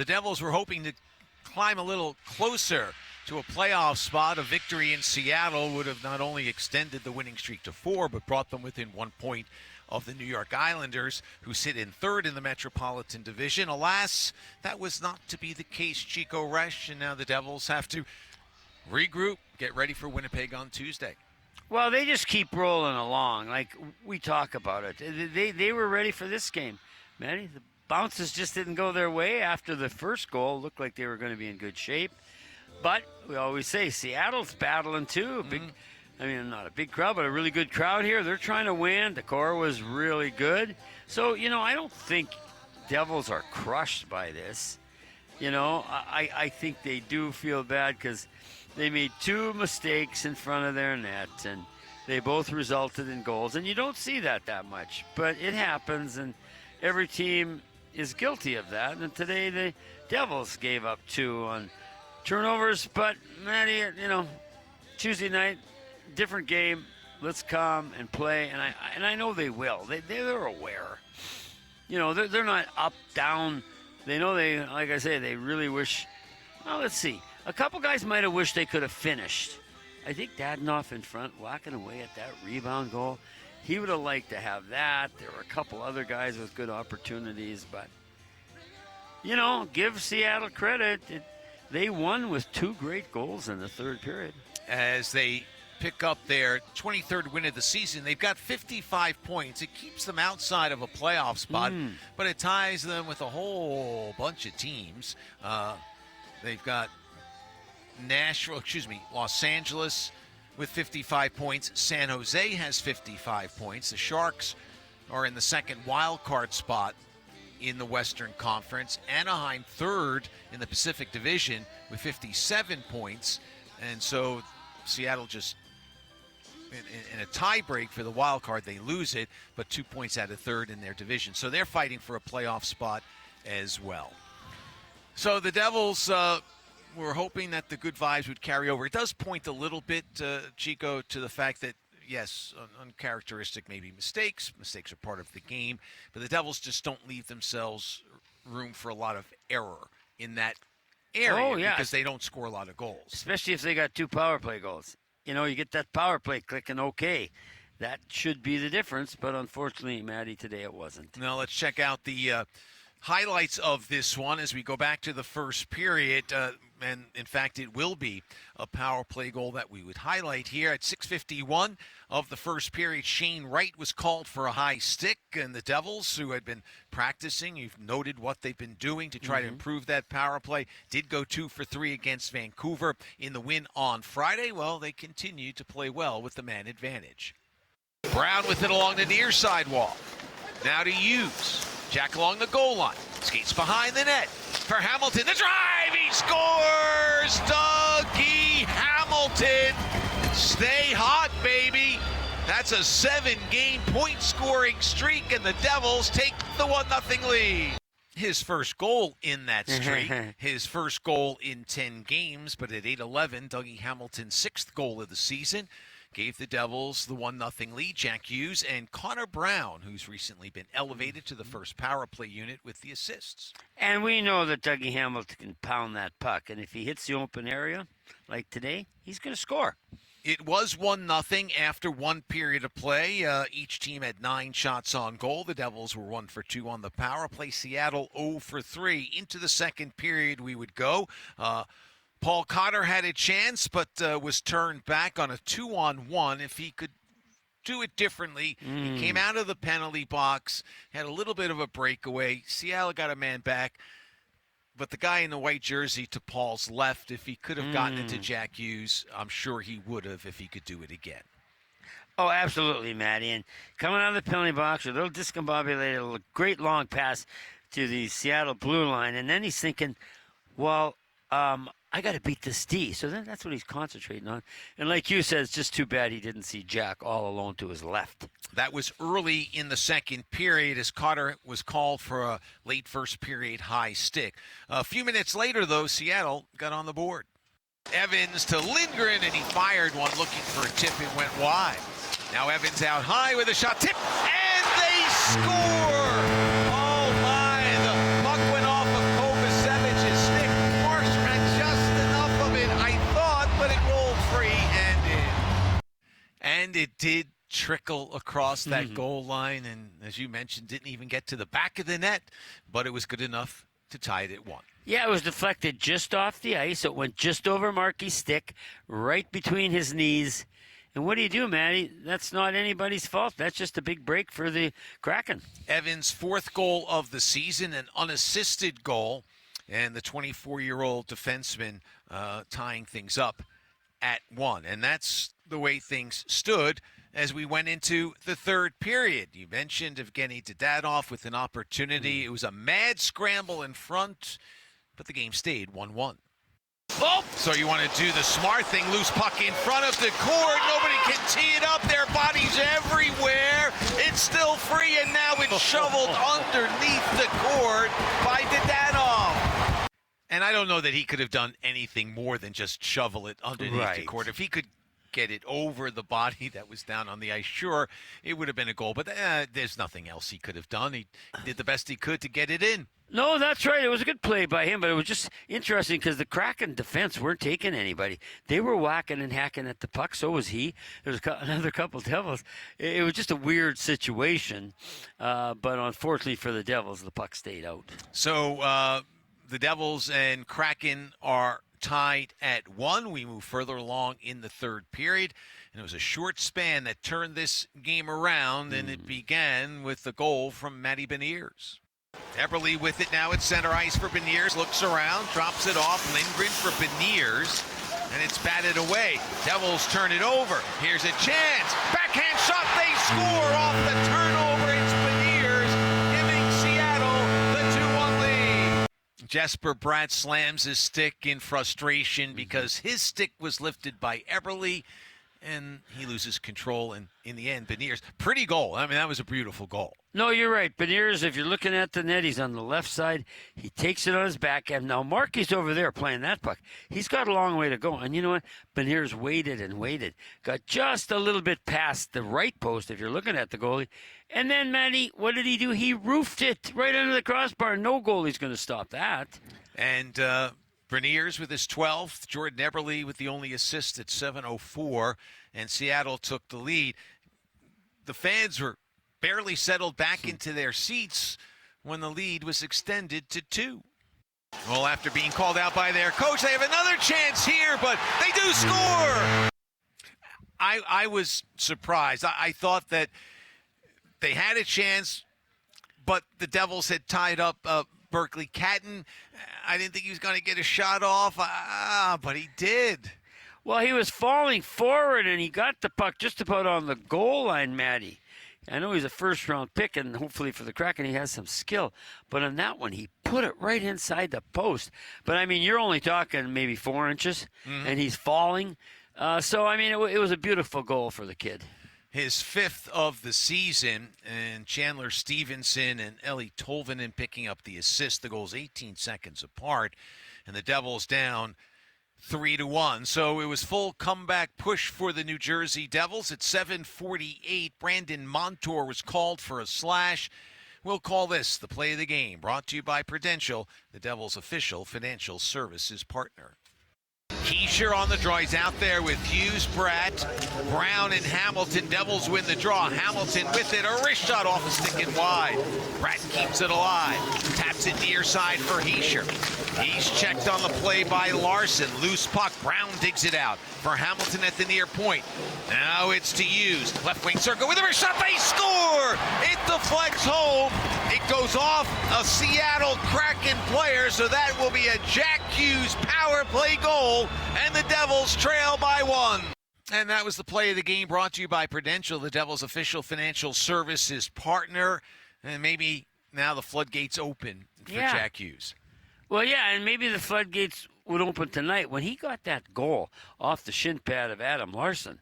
The Devils were hoping to climb a little closer to a playoff spot. A victory in Seattle would have not only extended the winning streak to 4, but brought them within 1 point of the New York Islanders, who sit in third in the Metropolitan Division. Alas, that was not to be the case, Chico Resch, and now the Devils have to regroup, get ready for Winnipeg on Tuesday. Well, they just keep rolling along, like we talk about it. They were ready for this game, Matty. The bounces just didn't go their way after the first goal. Looked like they were going to be in good shape. But we always say Seattle's battling too. Not a big crowd, but a really good crowd here. They're trying to win. The core was really good. So, I don't think Devils are crushed by this. I think they do feel bad because they made 2 mistakes in front of their net, and they both resulted in goals. And you don't see that much, but it happens, and every team is guilty of that. And today the Devils gave up 2 on turnovers. But, Matty, Tuesday night, different game. Let's come and play, and I know they will. They're aware. They're not up, down. They know like I say, they really wish. Well, let's see. A couple guys might have wished they could have finished. I think Dadonov in front, whacking away at that rebound goal. He would have liked to have that. There were a couple other guys with good opportunities, but, give Seattle credit. They won with 2 great goals in the third period. As they pick up their 23rd win of the season, they've got 55 points. It keeps them outside of a playoff spot, but it ties them with a whole bunch of teams. They've got Los Angeles with 55 points. San Jose has 55 points. The Sharks are in the second wild card spot in the Western Conference. Anaheim third in the Pacific Division with 57 points. And so Seattle just in a tie break for the wild card, they lose it, but 2 points out of third in their division. So they're fighting for a playoff spot as well. So the Devils were hoping that the good vibes would carry over. It does point a little bit, Chico, to the fact that, yes, uncharacteristic maybe mistakes. Mistakes are part of the game, but the Devils just don't leave themselves room for a lot of error in that area because they don't score a lot of goals. Especially if they got 2 power play goals. You get that power play clicking okay. That should be the difference, but unfortunately, Matty, today it wasn't. Now let's check out the highlights of this one as we go back to the first period. And in fact, it will be a power play goal that we would highlight here. At 6:51 of the first period, Shane Wright was called for a high stick, and the Devils, who had been practicing, you've noted what they've been doing to try to improve that power play, did go 2 for 3 against Vancouver in the win on Friday. Well, they continue to play well with the man advantage. Brown with it along the near sidewalk. Now to Hughes. Jack along the goal line. Skates behind the net. For Hamilton, the drive, he scores! Dougie Hamilton! Stay hot, baby! That's a 7-game point-scoring streak, and the Devils take the 1-0 lead. His first goal in that streak, his first goal in 10 games, but at 8-11, Dougie Hamilton's 6th goal of the season gave the Devils the 1-0 lead. Jack Hughes and Connor Brown, who's recently been elevated to the first power play unit with the assists. And we know that Dougie Hamilton can pound that puck, and if he hits the open area like today, he's going to score. It was 1-0 after 1 period of play. Each team had 9 shots on goal. The Devils were 1 for 2 on the power play. Seattle 0 for 3. Into the second period we would go. Paul Cotter had a chance, but was turned back on a 2-on-1. If he could do it differently, he came out of the penalty box, had a little bit of a breakaway. Seattle got a man back, but the guy in the white jersey to Paul's left, if he could have gotten it to Jack Hughes, I'm sure he would have if he could do it again. Oh, absolutely, Matty. And coming out of the penalty box, a little discombobulated, a great long pass to the Seattle blue line, and then he's thinking, well, I got to beat this D. So then that's what he's concentrating on. And like you said, it's just too bad he didn't see Jack all alone to his left. That was early in the second period as Cotter was called for a late first period high stick. A few minutes later, though, Seattle got on the board. Evans to Lindgren, and he fired one looking for a tip. It went wide. Now Evans out high with a shot. Tip, and they score! Oh, my. The puck went off of Kovacevic And it did trickle across that goal line, and as you mentioned, didn't even get to the back of the net, but it was good enough to tie it at 1. Yeah, it was deflected just off the ice. It went just over Markey's stick, right between his knees. And what do you do, Matty? That's not anybody's fault. That's just a big break for the Kraken. Evans' 4th goal of the season, an unassisted goal, and the 24-year-old defenseman tying things up at 1. And that's the way things stood as we went into the 3rd period. You mentioned Evgeny Dadonov with an opportunity. It was a mad scramble in front, but the game stayed 1-1. Oh! So you want to do the smart thing, loose puck in front of the court. Nobody can tee it up. Their bodies everywhere. It's still free, and now it's shoveled underneath the court by Dadonov. And I don't know that he could have done anything more than just shovel it underneath the court. If he could get it over the body that was down on the ice, sure, it would have been a goal. But there's nothing else he could have done. He did the best he could to get it in. No, that's right. It was a good play by him, but it was just interesting because the Kraken defense weren't taking anybody. They were whacking and hacking at the puck. So was he. There was another couple Devils. It was just a weird situation, but unfortunately for the Devils, the puck stayed out. So the Devils and Kraken are tied at 1. We move further along in the 3rd period, and it was a short span that turned this game around, and it began with the goal from Matty Beniers. Eberle with it now at center ice for Beniers, looks around, drops it off. Lindgren for Beniers, and it's batted away. Devils turn it over. Here's a chance. Backhand shot, they score off the turnover. It's Beniers giving Seattle the 2-1 lead. Jesper Bratt slams his stick in frustration because his stick was lifted by Eberle, and he loses control, and in the end, Beniers, pretty goal. I mean, that was a beautiful goal. No, you're right. Beniers, if you're looking at the net, he's on the left side. He takes it on his backhand. Now, Markey's over there playing that puck. He's got a long way to go. And you know what? Beniers waited and waited. Got just a little bit past the right post, if you're looking at the goalie. And then, Matty, what did he do? He roofed it right under the crossbar. No goalie's going to stop that. And Beniers with his 12th. Jordan Eberle with the only assist at 7:04. And Seattle took the lead. The fans were barely settled back into their seats when the lead was extended to 2. Well, after being called out by their coach, they have another chance here, but they do score. I was surprised. I thought that they had a chance, but the Devils had tied up Berkeley Catton. I didn't think he was going to get a shot off, but he did. Well, he was falling forward, and he got the puck just about on the goal line, Matty. I know he's a first-round pick, and hopefully for the Kraken he has some skill. But on that one, he put it right inside the post. But, I mean, you're only talking maybe 4 inches, and he's falling. So, I mean, it was a beautiful goal for the kid. His 5th of the season, and Chandler Stevenson and Ellie Tolvanen picking up the assist. The goal's 18 seconds apart, and the Devils down 3-1. So it was full comeback push for the New Jersey Devils. At 7:48, Brandon Montour was called for a slash. We'll call this the play of the game. Brought to you by Prudential, the Devils' official financial services partner. Keisher on the draw. He's out there with Hughes, Bratt, Brown, and Hamilton. Devils win the draw. Hamilton with it. A wrist shot off a stick and wide. Bratt keeps it alive. Taps it near side for Heischer. He's checked on the play by Larson. Loose puck. Brown digs it out for Hamilton at the near point. Now it's to Hughes. Left wing circle with a wrist shot. They score! It deflects home. It goes off a Seattle Kraken player, so that will be a Jack Hughes power play goal, and the Devils trail by 1. And that was the play of the game, brought to you by Prudential, the Devils' official financial services partner. And maybe now the floodgates open for Jack Hughes. Well, yeah, and maybe the floodgates would open tonight. When he got that goal off the shin pad of Adam Larson,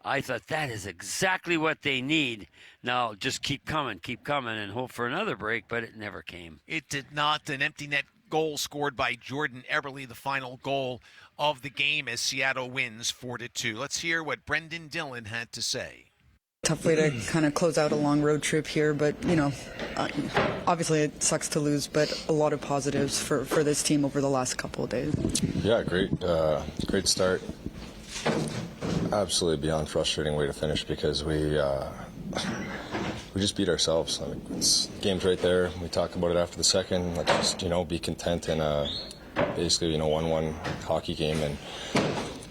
I thought that is exactly what they need. Now, just keep coming, and hope for another break, but it never came. It did not. An empty net goal scored by Jordan Eberle, the final goal of the game as Seattle wins 4-2. Let's hear what Brendan Dillon had to say. Tough way to kind of close out a long road trip here, but, you know, obviously it sucks to lose, but a lot of positives for this team over the last couple of days. Yeah, great start. Absolutely beyond frustrating way to finish because we just beat ourselves. I mean, game's right there. We talk about it after the second. Let's just, be content in a basically, 1-1 hockey game, and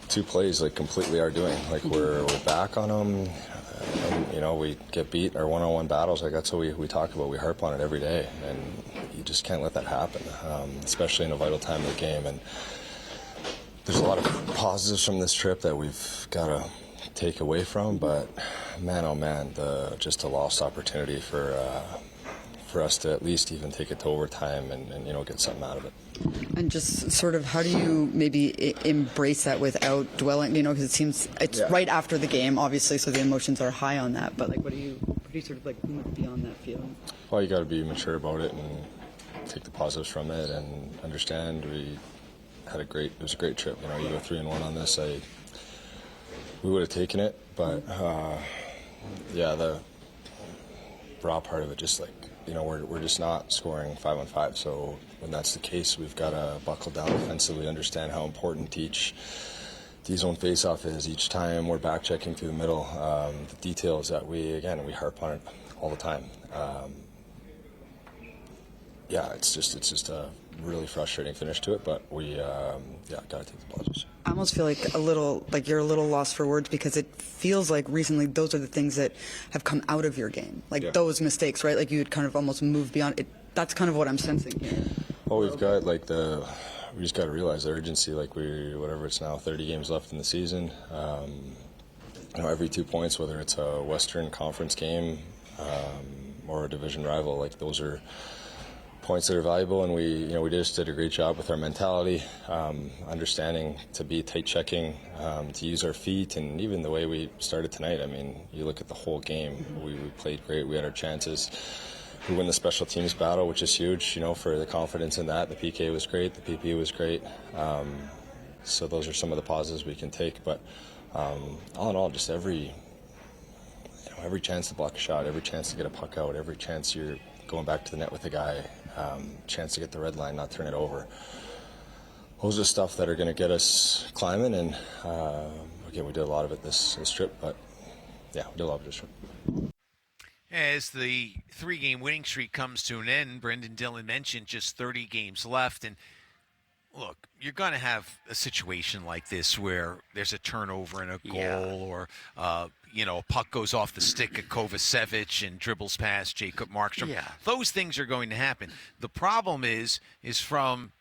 2 plays completely our doing. We're back on them. And, we get beat our one-on-one battles. That's what we talk about. We harp on it every day, and you just can't let that happen, especially in a vital time of the game. And there's a lot of positives from this trip that we've got to take away from, but man, oh man, just a lost opportunity for us to at least even take it to overtime and get something out of it. And just sort of, how do you maybe embrace that without dwelling? Because it seems it's right after the game, obviously, so the emotions are high on that. But what do you sort of move beyond that feeling? Well, you got to be mature about it and take the positives from it and understand it was a great trip. You go 3-1 on this. We would have taken it, but the raw part of it, just we're just not scoring 5-on-5. So when that's the case, we've got to buckle down offensively, understand how important each D-zone face-off is. Each time we're back checking through the middle, the details that we harp on it all the time. It's just a really frustrating finish to it, but we got to take the positives. I almost feel you're a little lost for words, because it feels like recently those are the things that have come out of your game, those mistakes, right? You had kind of almost moved beyond it. That's kind of what I'm sensing here. Well, we've got we just got to realize the urgency. Whatever it's now, 30 games left in the season. Every 2 points, whether it's a Western Conference game or a division rival, those are points that are valuable, and we just did a great job with our mentality, understanding to be tight checking, to use our feet, and even the way we started tonight. I mean, you look at the whole game, we played great, we had our chances. We win the special teams battle, which is huge, for the confidence in that. The PK was great, the PP was great. So those are some of the positives we can take, but all in all, just every chance to block a shot, every chance to get a puck out, every chance you're going back to the net with a guy, chance to get the red line, not turn it over. Those are stuff that are going to get us climbing, and again, we did a lot of it this trip, but we did a lot of it this trip. As the 3-game winning streak comes to an end, Brendan Dillon mentioned just 30 games left, and look, you're going to have a situation like this where there's a turnover and a goal, or a puck goes off the stick of Kovacevic and dribbles past Jacob Markstrom. Yeah. Those things are going to happen. The problem is from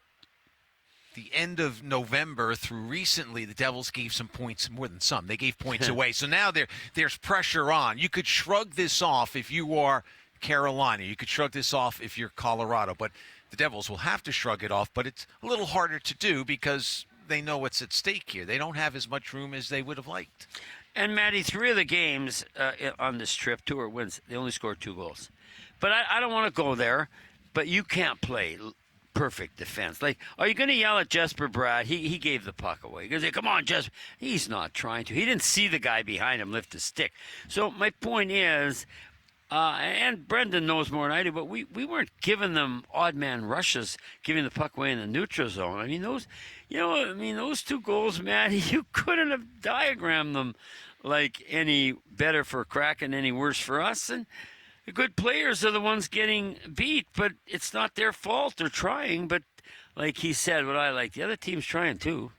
the end of November through recently, the Devils gave some points, more than some. They gave points away. So now there's pressure on. You could shrug this off if you are Carolina. You could shrug this off if you're Colorado. But the Devils will have to shrug it off. But it's a little harder to do because they know what's at stake here. They don't have as much room as they would have liked. And, Matty, 3 of the games on this trip, 2 are wins. They only scored 2 goals. But I don't want to go there. But you can't play perfect defense. Are you going to yell at Jesper Bratt? He gave the puck away. You're going to say, come on, Jesper. He's not trying to. He didn't see the guy behind him lift his stick. So my point is, and Brendan knows more than I do, but we weren't giving them odd man rushes, giving the puck away in the neutral zone. I mean, those 2 goals, Matty, you couldn't have diagrammed them any better for Kraken, any worse for us. And the good players are the ones getting beat, but it's not their fault. They're trying, but like he said, the other team's trying too.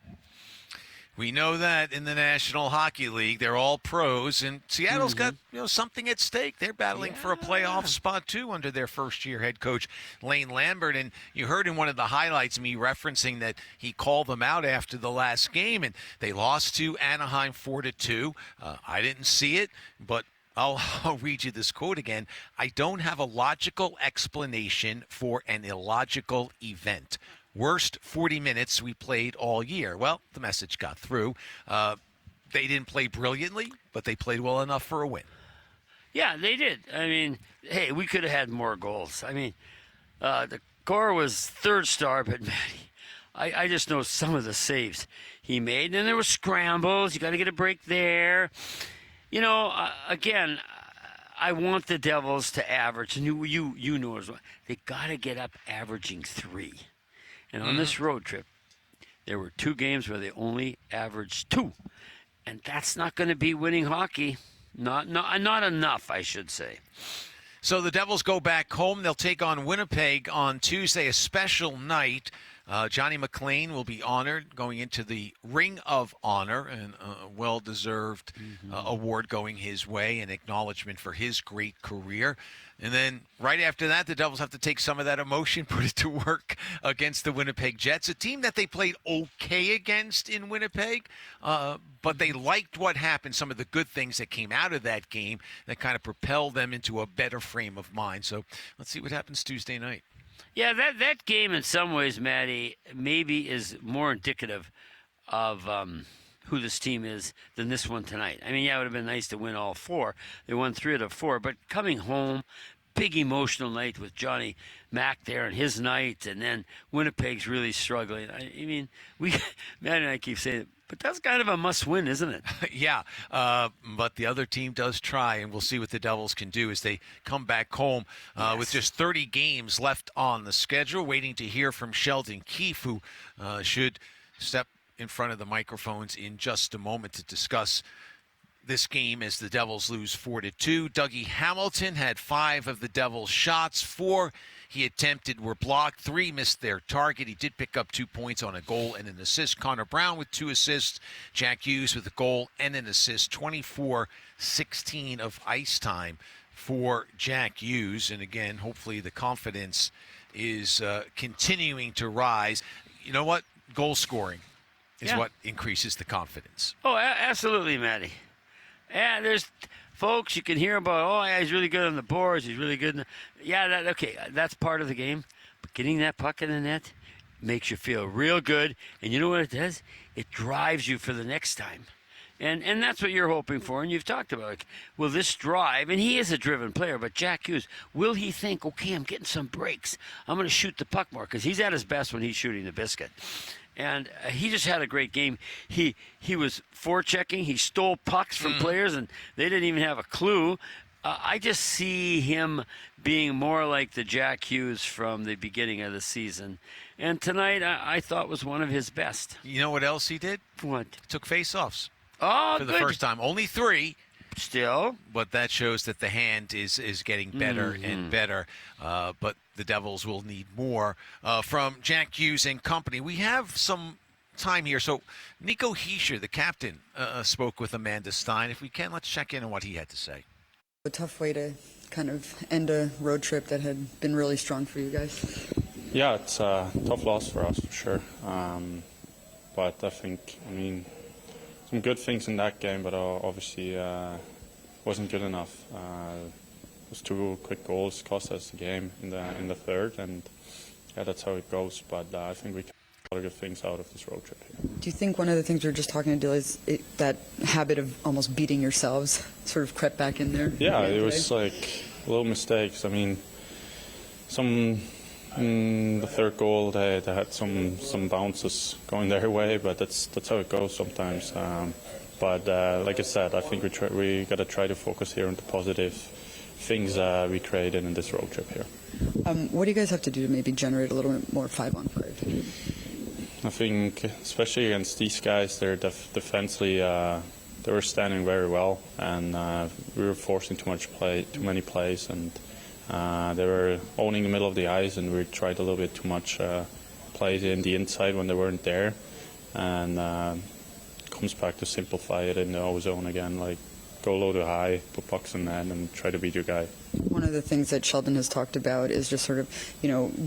We know that in the National Hockey League, they're all pros, and Seattle's got something at stake. They're battling for a playoff spot too under their first-year head coach Lane Lambert. And you heard in one of the highlights me referencing that he called them out after the last game, and they lost to Anaheim 4-2. I didn't see it, but I'll read you this quote again. "I don't have a logical explanation for an illogical event. Worst 40 minutes we played all year." Well, the message got through. They didn't play brilliantly, but they played well enough for a win. Yeah, they did. I mean, hey, we could have had more goals. I mean, the Core was third star, but Matty, I just know some of the saves he made. And there were scrambles. You got to get a break there. Again, I want the Devils to average, and you know as well. They got to get up averaging 3. And on this road trip, there were 2 games where they only averaged 2. And that's not going to be winning hockey. Not enough, I should say. So the Devils go back home. They'll take on Winnipeg on Tuesday, a special night. Johnny McLean will be honored going into the Ring of Honor, and a well-deserved award going his way, an acknowledgement for his great career. And then right after that, the Devils have to take some of that emotion, put it to work against the Winnipeg Jets, a team that they played okay against in Winnipeg, but they liked what happened, some of the good things that came out of that game that kind of propelled them into a better frame of mind. So let's see what happens Tuesday night. Yeah, that game in some ways, Matty, maybe is more indicative of who this team is than this one tonight. I mean, yeah, it would have been nice to win all four. They won 3 out of 4, but coming home, big emotional night with Johnny Mac there and his night, and then Winnipeg's really struggling. I mean, Matt and I keep saying it, but that's kind of a must-win, isn't it? Yeah, but the other team does try, and we'll see what the Devils can do as they come back home with just 30 games left on the schedule, waiting to hear from Sheldon Keefe, who should step in front of the microphones in just a moment to discuss this game as the Devils lose 4-2. Dougie Hamilton had 5 of the Devils' shots. 4 he attempted were blocked. 3 missed their target. He did pick up 2 points on a goal and an assist. Connor Brown with 2 assists. Jack Hughes with a goal and an assist. 24-16 of ice time for Jack Hughes. And again, hopefully the confidence is continuing to rise. You know what? Goal scoring is what increases the confidence. Oh, absolutely, Matty. Yeah, there's folks you can hear about. Oh, yeah, he's really good on the boards. He's really good. That's part of the game. But getting that puck in the net makes you feel real good. And you know what it does? It drives you for the next time. And that's what you're hoping for. And you've talked about, like, will this drive? And he is a driven player. But Jack Hughes, will he think, okay, I'm getting some breaks. I'm going to shoot the puck more, because he's at his best when he's shooting the biscuit. And he just had a great game. He was forechecking. He stole pucks from players, and they didn't even have a clue. I just see him being more like the Jack Hughes from the beginning of the season. And tonight, I thought was one of his best. You know what else he did? What? Took face-offs. Oh, for the good. first time. Only 3. Still. But that shows that the hand is getting better and better. But the Devils will need more from Jack Hughes and company. We have some time here. So Nico Hischier, the captain, spoke with Amanda Stein. If we can, let's check in on what he had to say. A tough way to kind of end a road trip that had been really strong for you guys. Yeah, it's a tough loss for us, for sure. But I think, some good things in that game, but obviously wasn't good enough. Those 2 quick goals cost us the game in the third, and that's how it goes. But I think we can get a lot of good things out of this road trip here. Do you think one of the things we were just talking to Dylan is that habit of almost beating yourselves sort of crept back in there? Yeah, it was like little mistakes. Some in the third goal they had some bounces going their way, but that's how it goes sometimes. But like I said, I think we got to try to focus here on the positive things we created in this road trip here. What do you guys have to do to maybe generate a little bit more 5-on-5? I think, especially against these guys, they're defensively they were standing very well, and we were forcing too many plays, and they were owning the middle of the ice, and we tried a little bit too much plays in the inside when they weren't there, and comes back to simplify it in the O zone again, like go low to high, put pucks in net, and try to beat your guy. One of the things that Sheldon has talked about is just sort of,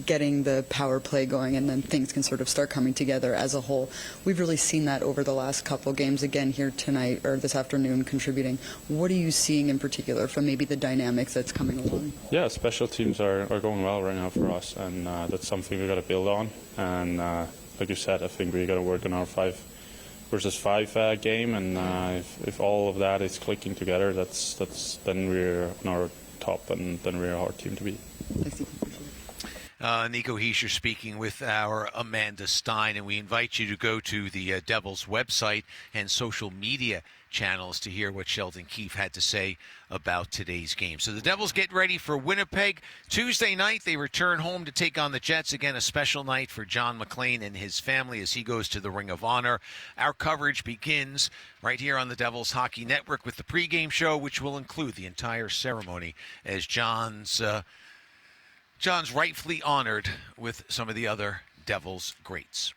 getting the power play going, and then things can sort of start coming together as a whole. We've really seen that over the last couple games, again here tonight or this afternoon contributing. What are you seeing in particular from maybe the dynamics that's coming along? Yeah, special teams are going well right now for us, and that's something we got to build on. And like you said, I think we got to work on our 5 versus 5 game, and if all of that is clicking together, then we're on our top, and then we're a hard team to beat. Nico Heischer speaking with our Amanda Stein, and we invite you to go to the Devils website and social media channels to hear what Sheldon Keefe had to say about today's game. So the Devils get ready for Winnipeg. Tuesday night, they return home to take on the Jets. Again, a special night for John McClain and his family as he goes to the Ring of Honor. Our coverage begins right here on the Devils Hockey Network with the pregame show, which will include the entire ceremony as John's rightfully honored with some of the other Devils greats.